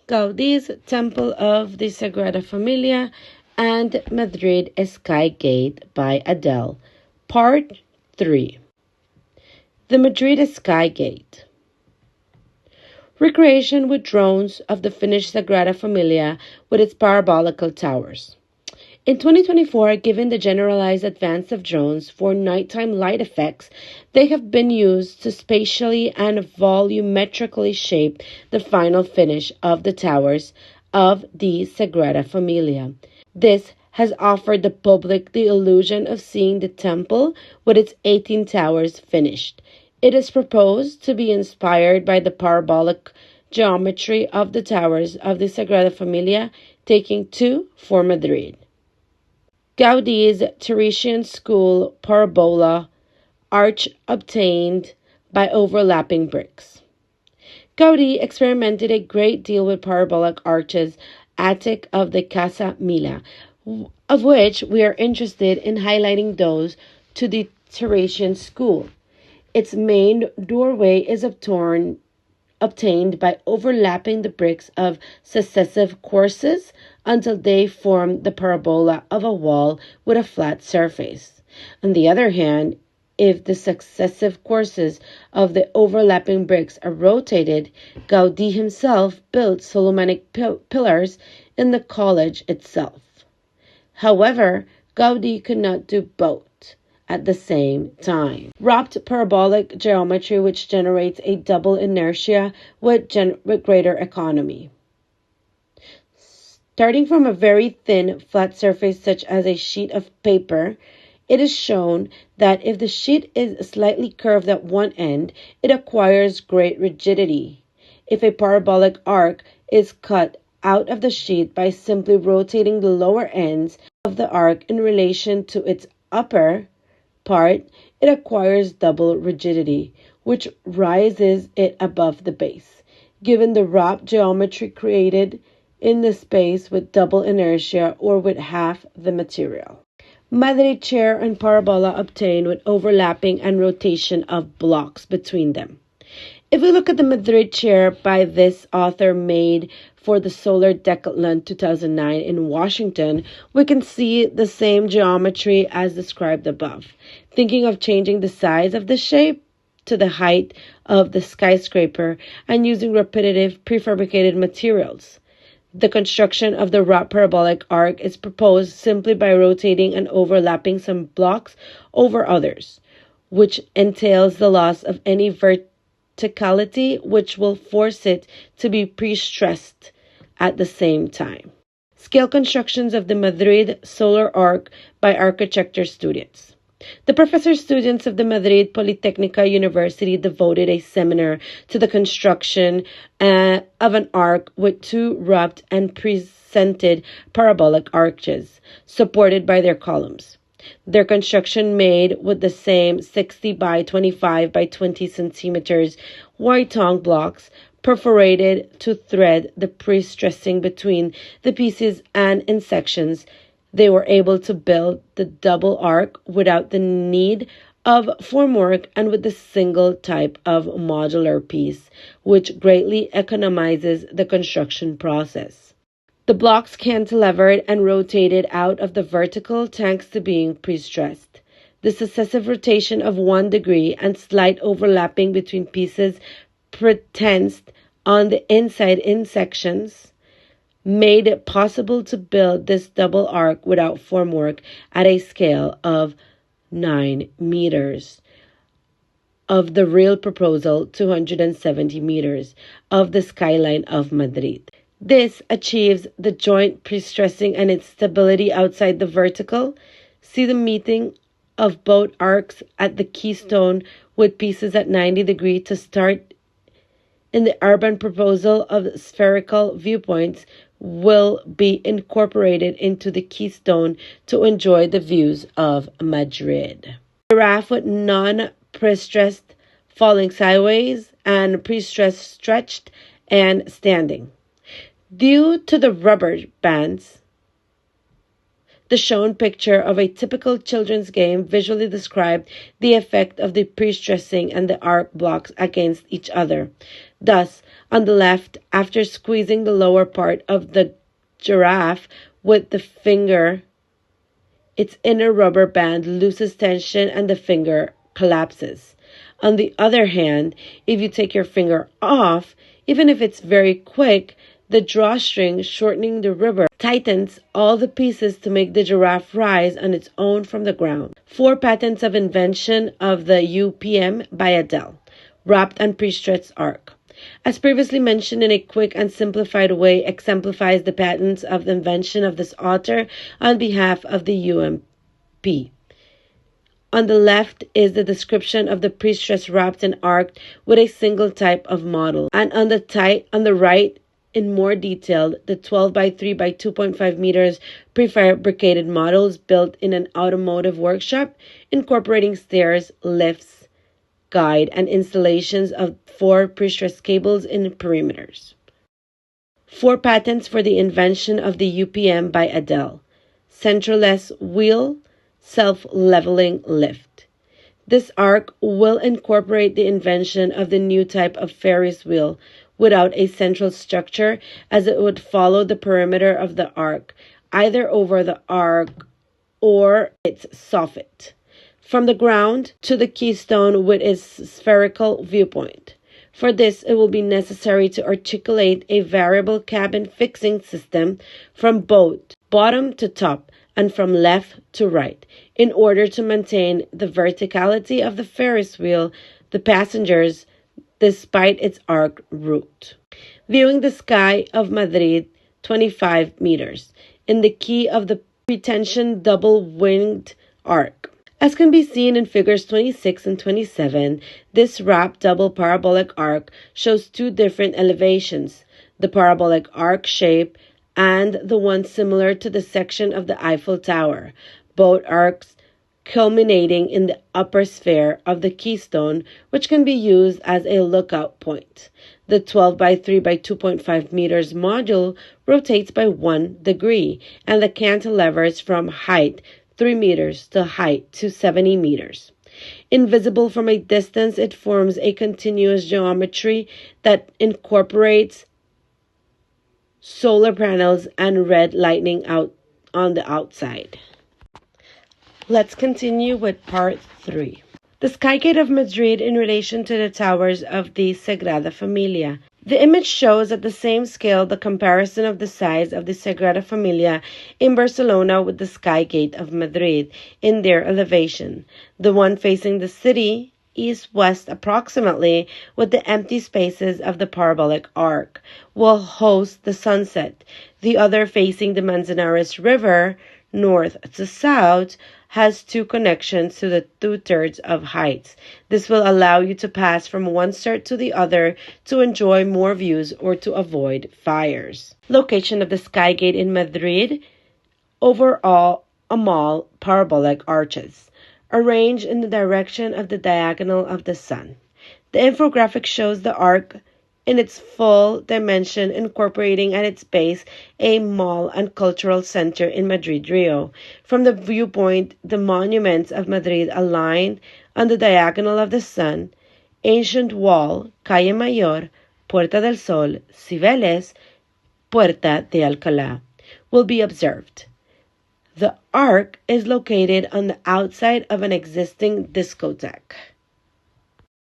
Gaudi's Temple of the Sagrada Familia, and Madrid Sky Gate by Adell. Part 3. The Madrid Sky Gate. Recreation with drones of the finished Sagrada Familia with its parabolical towers. In 2024, given the generalized advance of drones for nighttime light effects, they have been used to spatially and volumetrically shape the final finish of the towers of the Sagrada Familia. This has offered the public the illusion of seeing the temple with its 18 towers finished. It is proposed to be inspired by the parabolic geometry of the towers of the Sagrada Familia, taking 2 for Madrid. Gaudi's Teresian school parabola arch obtained by overlapping bricks. Gaudi experimented a great deal with parabolic arches, attic of the Casa Mila, of which we are interested in highlighting those to the Teresian school. Its main doorway is obtained by overlapping the bricks of successive courses until they form the parabola of a wall with a flat surface. On the other hand, if the successive courses of the overlapping bricks are rotated, Gaudi himself built Solomonic pillars in the college itself. However, Gaudi could not do both at the same time. Wrapped parabolic geometry which generates a double inertia with greater economy. Starting from a very thin, flat surface such as a sheet of paper, it is shown that if the sheet is slightly curved at one end, it acquires great rigidity. If a parabolic arc is cut out of the sheet by simply rotating the lower ends of the arc in relation to its upper part, it acquires double rigidity, which rises it above the base. Given the wrap geometry created in the space with double inertia or with half the material. Madrid chair and parabola obtained with overlapping and rotation of blocks between them. If we look at the Madrid chair by this author made for the Solar Decathlon 2009 in Washington, we can see the same geometry as described above. Thinking of changing the size of the shape to the height of the skyscraper and using repetitive prefabricated materials. The construction of the wrap parabolic arc is proposed simply by rotating and overlapping some blocks over others, which entails the loss of any verticality which will force it to be pre-stressed at the same time. Scale constructions of the Madrid solar arc by architecture students. The professor students of the Madrid Polytechnica University devoted a seminar to the construction of an arc with 2 wrapped and presented parabolic arches supported by their columns. Their construction made with the same 60 by 25 by 20 centimeters white tongue blocks perforated to thread the pre-stressing between the pieces, and in sections they were able to build the double arc without the need of formwork and with the single type of modular piece, which greatly economizes the construction process. The blocks cantilevered and rotated out of the vertical thanks to being pre-stressed. The successive rotation of 1 degree and slight overlapping between pieces pretensed on the inside in sections made it possible to build this double arc without formwork at a scale of 9 meters of the real proposal, 270 meters of the skyline of Madrid. This achieves the joint pre-stressing and its stability outside the vertical. See the meeting of both arcs at the keystone with pieces at 90 degrees to start. In the urban proposal of spherical viewpoints will be incorporated into the keystone to enjoy the views of Madrid. Giraffe with non-pre-stressed falling sideways and pre-stressed stretched and standing. Due to the rubber bands, the shown picture of a typical children's game visually described the effect of the pre-stressing and the arc blocks against each other. Thus, On the left, after squeezing the lower part of the giraffe with the finger, its inner rubber band loses tension and the finger collapses. On the other hand, if you take your finger off, even if it's very quick, the drawstring shortening the rubber tightens all the pieces to make the giraffe rise on its own from the ground. 4 patents of invention of the UPM by Adell, wrapped and pre-stretched arc. As previously mentioned, in a quick and simplified way, exemplifies the patents of the invention of this author on behalf of the UMP. On the left is the description of the pre-stressed wrapped and arced with a single type of model, and on the right, in more detail, the 12 by 3 by 2.5 meters prefabricated models built in an automotive workshop, incorporating stairs, lifts, guide, and installations of 4 pre-stressed cables in perimeters. 4 patents for the invention of the UPM by Adell. Centerless wheel, self-leveling lift. This arc will incorporate the invention of the new type of Ferris wheel without a central structure, as it would follow the perimeter of the arc, either over the arc or its soffit, from the ground to the keystone with its spherical viewpoint. For this, it will be necessary to articulate a variable cabin fixing system from both bottom to top and from left to right, in order to maintain the verticality of the Ferris wheel, the passengers, despite its arc route. Viewing the sky of Madrid, 25 meters, in the key of the pretension double-winged arc. As can be seen in figures 26 and 27, this wrapped double parabolic arc shows 2 different elevations, the parabolic arc shape and the one similar to the section of the Eiffel Tower, both arcs culminating in the upper sphere of the keystone, which can be used as a lookout point. The 12 by 3 by 2.5 meters module rotates by 1 degree, and the cantilevers from height 3 meters to height to 70 meters. Invisible from a distance, it forms a continuous geometry that incorporates solar panels and red lighting out on the outside. Let's continue with part 3. The Skygate of Madrid in relation to the towers of the Sagrada Familia. The image shows at the same scale the comparison of the size of the Sagrada Familia in Barcelona with the Skygate of Madrid in their elevation. The one facing the city, east-west approximately, with the empty spaces of the parabolic arc, will host the sunset. The other facing the Manzanares River, north to south, has 2 connections to the 2/3 of heights. This will allow you to pass from one start to the other to enjoy more views or to avoid fires. Location of the Skygate in Madrid. Overall, a mall parabolic arches, arranged in the direction of the diagonal of the sun. The infographic shows the arc in its full dimension, incorporating at its base a mall and cultural center in Madrid, Rio. From the viewpoint, the monuments of Madrid aligned on the diagonal of the sun, ancient wall, Calle Mayor, Puerta del Sol, Cibeles, Puerta de Alcalá, will be observed. The arc is located on the outside of an existing discotheque.